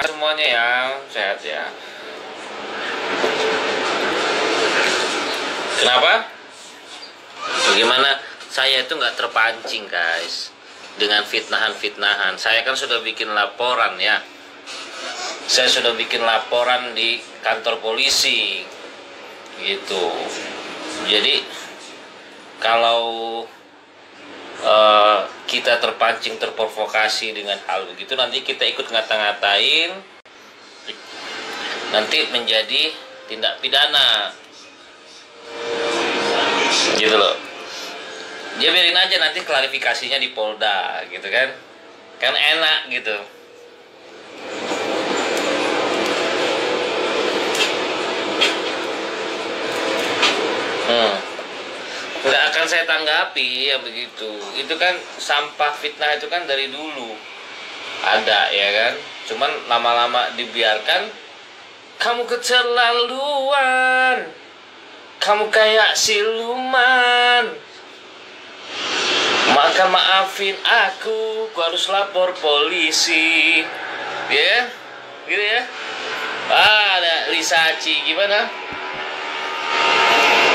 Semuanya ya, sehat ya. Kenapa? Bagaimana saya itu nggak terpancing guys dengan fitnahan-fitnahan. Saya kan sudah bikin laporan ya. Saya sudah bikin laporan di kantor polisi gitu. Jadi kalau kita terpancing, terprovokasi dengan hal begitu, nanti kita ikut ngata-ngatain, nanti menjadi tindak pidana gitu loh. Ya biarin aja nanti klarifikasinya di Polda gitu kan enak gitu. Nggak akan saya tanggapi ya begitu. Itu kan sampah fitnah itu kan dari dulu ada ya kan. Cuman lama-lama dibiarkan, kamu keterlaluan, kamu kayak siluman, maka maafin aku harus lapor polisi. Ya, gitu ya. Ada Lisaci gimana?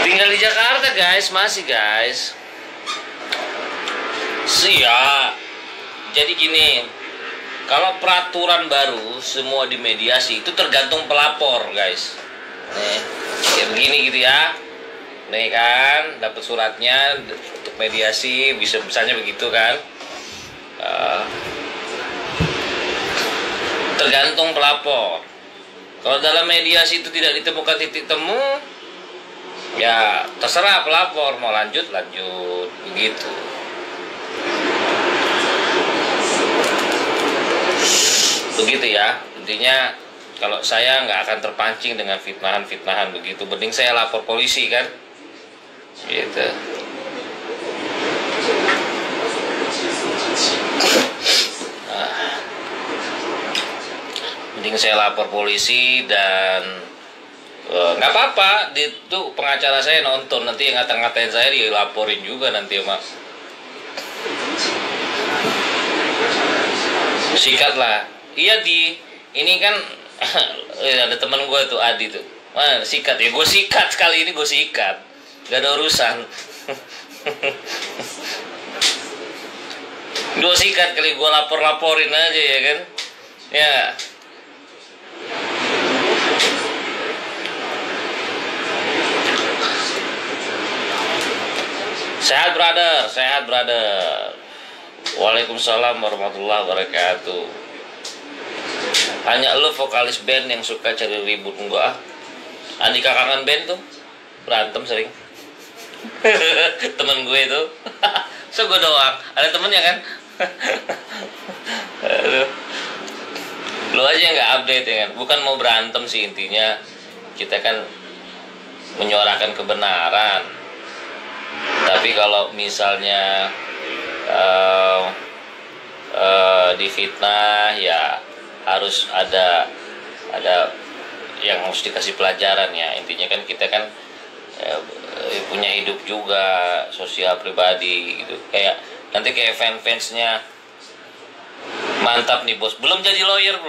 Tinggal di Jakarta guys, masih guys. Siap. Jadi gini, kalau peraturan baru semua dimediasi itu tergantung pelapor guys. Nih, kayak begini gitu ya. Nih kan, dapat suratnya untuk mediasi, bisanya begitu kan. Tergantung pelapor. Kalau dalam mediasi itu tidak ditemukan titik temu, ya terserah pelapor mau lanjut begitu. Begitu ya intinya. Kalau saya nggak akan terpancing dengan fitnahan begitu, mending saya lapor polisi kan gitu. Mending saya lapor polisi dan nggak apa-apa, itu pengacara saya nonton, nanti yang ngata-ngatain saya dilaporin juga nanti mak. Sikat lah. Iya ini kan ada teman gue tuh Adi tuh. Sikat ya, gue sikat kali ini, gue sikat. Gak ada urusan. Gue sikat kali, gue laporin aja ya kan. Ya. Sehat brother. Waalaikumsalam warahmatullahi wabarakatuh. Hanya lo vokalis band yang suka cari ribut. Enggak. Andika kangen band tuh berantem sering. Temen gue itu. So gue doang. Ada temennya kan. Aduh. Lo aja nggak update ya kan. Bukan mau berantem sih intinya. Kita kan menyuarakan kebenaran. Tapi kalau misalnya difitnah ya harus ada yang harus dikasih pelajaran ya. Intinya kan kita kan punya hidup juga, sosial pribadi gitu. Kayak nanti kayak fansnya mantap nih bos, belum jadi lawyer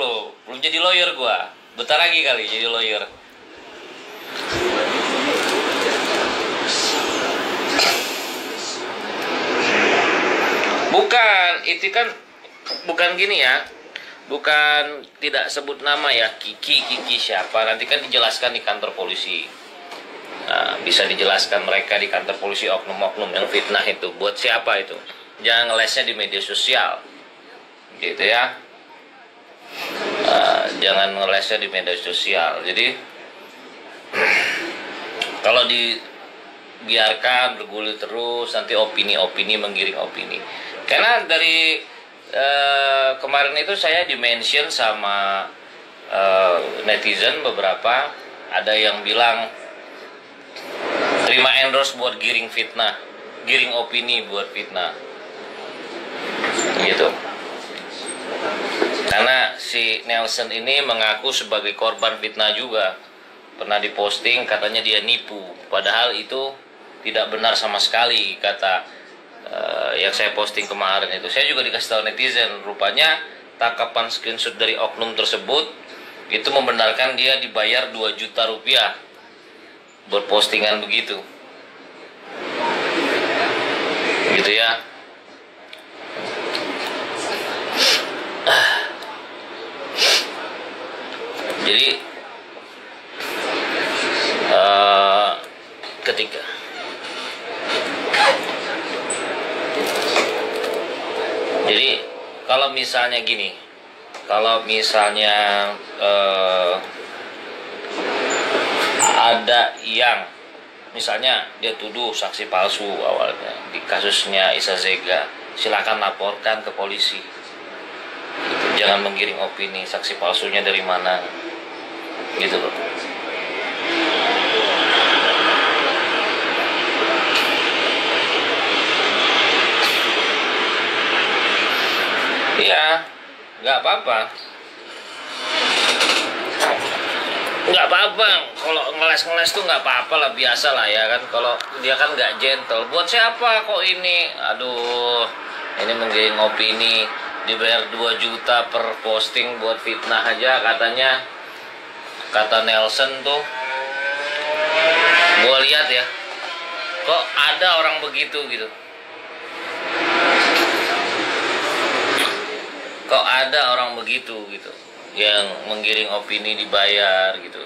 gua, bentar lagi kali jadi lawyer. Bukan, itu kan bukan gini ya. Bukan tidak sebut nama ya, Kiki siapa, nanti kan dijelaskan di kantor polisi. Nah, bisa dijelaskan mereka di kantor polisi oknum-oknum yang fitnah itu buat siapa itu. Jangan ngelesnya di media sosial. Gitu ya. Jangan ngelesnya di media sosial. Jadi kalau dibiarkan bergulir terus, nanti opini menggiring opini. Karena dari kemarin itu saya di-mention sama netizen beberapa, ada yang bilang terima endorse buat giring opini buat fitnah gitu. Karena si Nelson ini mengaku sebagai korban fitnah juga, pernah diposting katanya dia nipu, padahal itu tidak benar sama sekali kata yang saya posting kemarin itu. Saya juga dikasih tahu netizen, rupanya tangkapan screenshot dari oknum tersebut itu membenarkan dia dibayar 2 juta rupiah buat postingan begitu. Gitu ya. Jadi ketika kalau misalnya gini, kalau misalnya ada yang misalnya dia tuduh saksi palsu awalnya di kasusnya Isa Zega, silakan laporkan ke polisi. Jangan menggiring opini saksi palsunya dari mana, gitu loh. Iya, nggak apa-apa. Nggak apa-apa, kalau ngeles tuh nggak apa-apa lah, biasa lah ya kan. Kalau dia kan nggak gentle, buat siapa kok ini? Aduh, ini menggiring opini, dibayar 2 juta per posting buat fitnah aja katanya. Kata Nelson tuh, gue lihat ya, kok ada orang begitu gitu. Kok ada orang begitu gitu, yang menggiring opini dibayar gitu.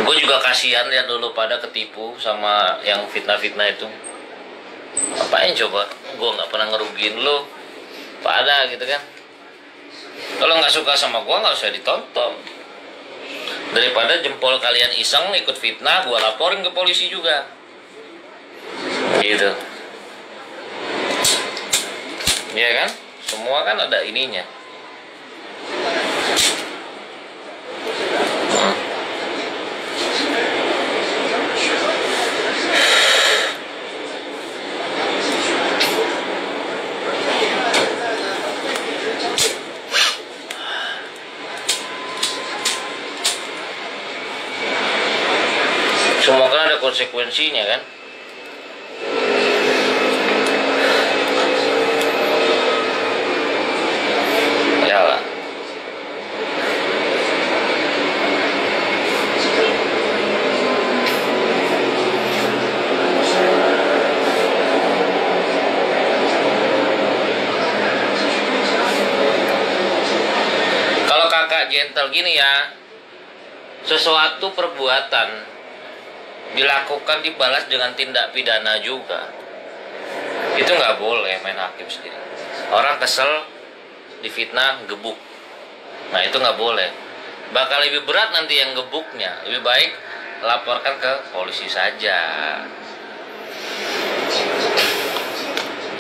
Gue juga kasihan lihat dulu pada ketipu sama yang fitnah-fitnah itu. Apain coba, gue nggak pernah ngerugiin lo, pada gitu kan. Kalau nggak suka sama gue nggak usah ditonton. Daripada jempol kalian iseng ikut fitnah, gue laporin ke polisi juga. Gitu. Iya kan? Semua kan ada ininya. Semua kan ada konsekuensinya kan? Yalah. Kalau kakak gentle gini ya, sesuatu perbuatan dilakukan dibalas dengan tindak pidana juga, itu nggak boleh main hakim sendiri. Orang kesel difitnah gebuk, nah itu nggak boleh. Bakal lebih berat nanti yang gebuknya. Lebih baik laporkan ke polisi saja,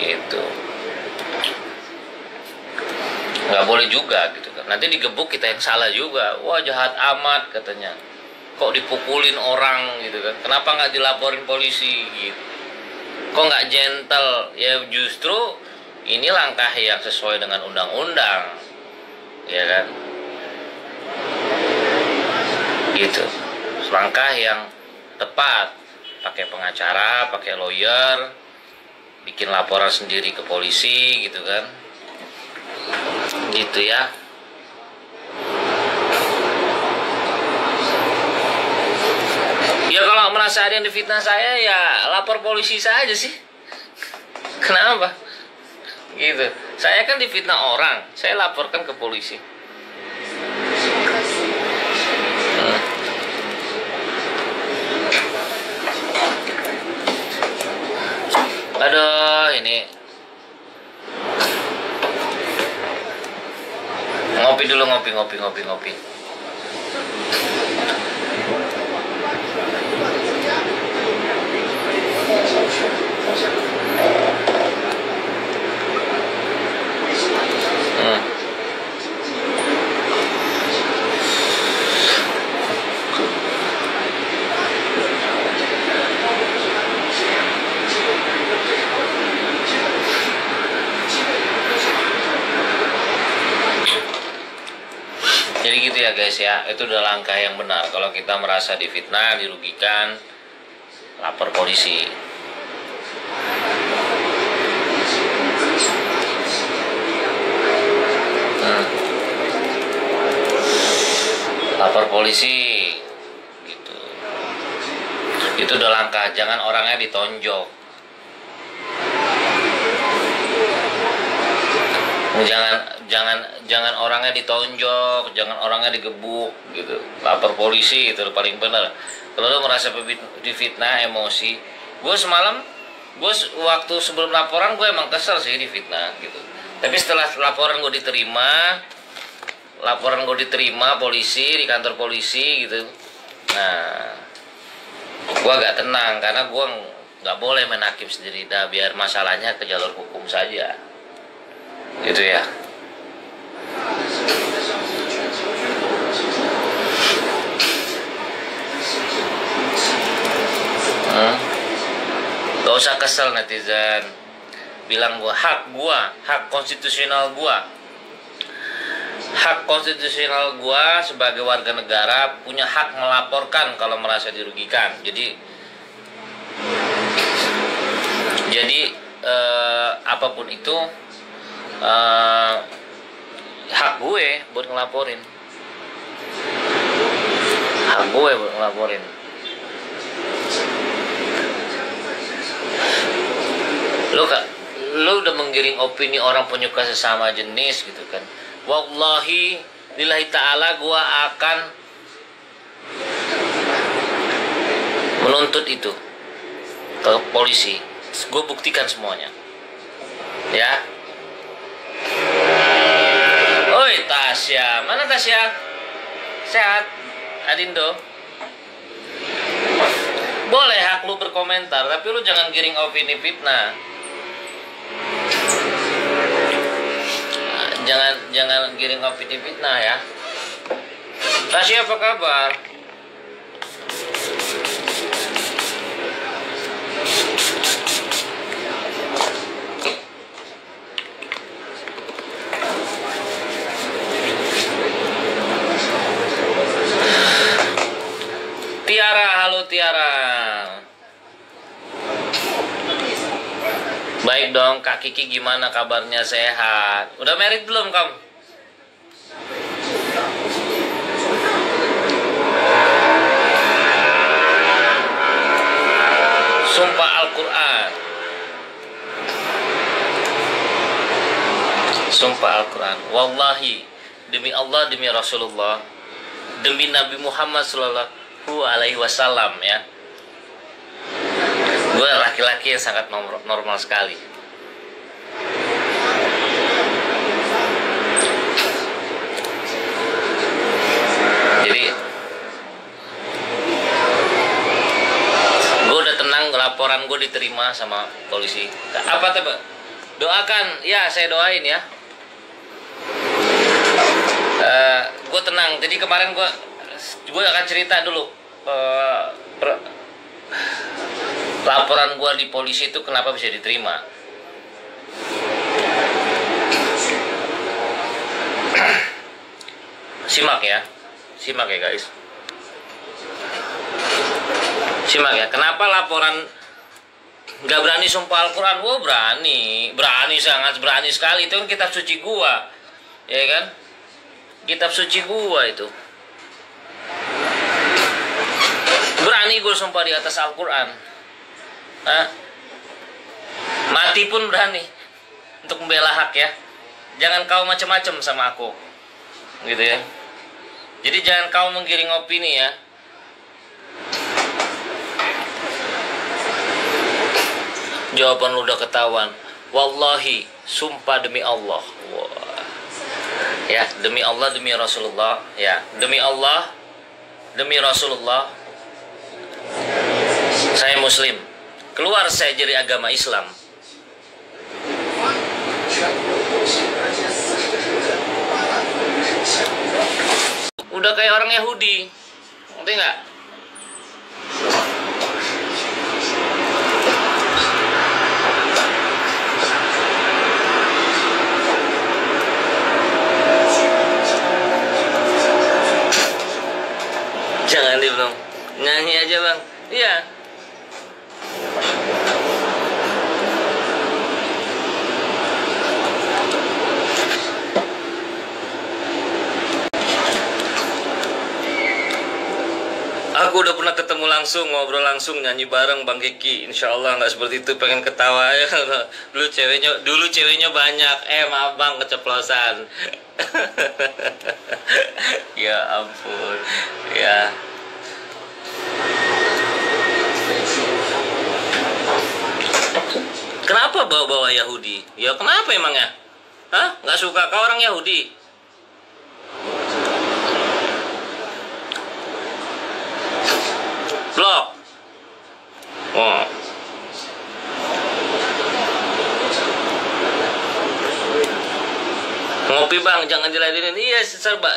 gitu. Nggak boleh juga gitu kan, nanti digebuk kita yang salah juga. Wah, jahat amat katanya, kok dipukulin orang gitu kan, kenapa nggak dilaporin polisi gitu, kok nggak gentle. Ya justru ini langkah yang sesuai dengan undang-undang, ya kan, gitu. Langkah yang tepat, pakai pengacara, pakai lawyer, bikin laporan sendiri ke polisi gitu kan, gitu ya. Ya kalau merasa ada yang difitnah saya, ya lapor polisi saja sih. Kenapa? Gitu. Saya kan difitnah orang, saya laporkan ke polisi. Aduh, ini ngopi dulu, ngopi. Jadi gitu ya guys ya, itu udah langkah yang benar. Kalau kita merasa difitnah, dirugikan, lapor polisi. lapor polisi gitu. Itu udah langkah, jangan orangnya ditonjok, jangan orangnya ditonjok, jangan orangnya digebuk gitu. Lapor polisi itu paling benar. Kalau lo merasa difitnah, emosi, gue semalam, gue waktu sebelum laporan gue emang kesel sih difitnah gitu. Tapi setelah laporan gue diterima polisi di kantor polisi gitu, nah gue agak tenang karena gue nggak boleh main hakim sendiri, dah biar masalahnya ke jalur hukum saja gitu ya. Gak usah kesel netizen, bilang hak konstitusional gua sebagai warga negara punya hak melaporkan kalau merasa dirugikan. Jadi apapun itu hak gue buat ngelaporin. Lo udah menggiring opini orang penyuka sesama jenis gitu kan. Wallahi lillahi ta'ala gua akan menuntut itu ke polisi. Gue buktikan semuanya ya. Oi Tasya, mana Tasya? Sehat? Adindo? Boleh hak lu berkomentar, tapi lu jangan giring opini fitnah. Jangan giring opini fitnah ya. Tasya apa kabar? Tiara, halo Tiara. Baik dong, Kak Kiki gimana kabarnya, sehat? Udah married belum kamu? Sumpah Al-Quran. Sumpah Al-Quran. Wallahi, demi Allah, demi Rasulullah, demi Nabi Muhammad Sallallahu Alaihi Wasallam ya, gue laki-laki yang sangat normal sekali. Jadi gue udah tenang, laporan gue diterima sama polisi. Apa tuh? Doakan, ya saya doain ya. Gue tenang. Jadi kemarin gue akan cerita dulu laporan gue di polisi itu kenapa bisa diterima. Simak ya guys, simak ya. Kenapa laporan nggak berani sumpah Al-Quran? Oh berani sangat berani sekali. Itu kan kitab suci gua, ya kan? Kitab suci gua itu berani gue sumpah di atas Al-Quran. Mati pun berani untuk membela hak ya. Jangan kau macam-macam sama aku, gitu ya. Jadi jangan kau menggiring opini ya. Jawaban lu udah ketahuan. Wallahi, sumpah demi Allah. Ya, demi Allah, demi Rasulullah. Ya, demi Allah, demi Rasulullah. Saya Muslim. Keluar saya dari agama Islam. Udah kayak orang Yahudi, ngerti nggak? Jangan dibilang nyanyi aja bang. Iya. Aku udah pernah ketemu langsung, ngobrol langsung, nyanyi bareng Bang Kiki. Insya Allah nggak seperti itu, pengen ketawa ya. Dulu ceweknya banyak. Maaf Bang, keceplosan. Ya ampun. Ya. Kenapa bawa-bawa Yahudi? Ya kenapa emangnya? Hah? Nggak suka kau orang Yahudi? Blok. Oh. Ngopi Bang, jangan diladenin. Iya, serba.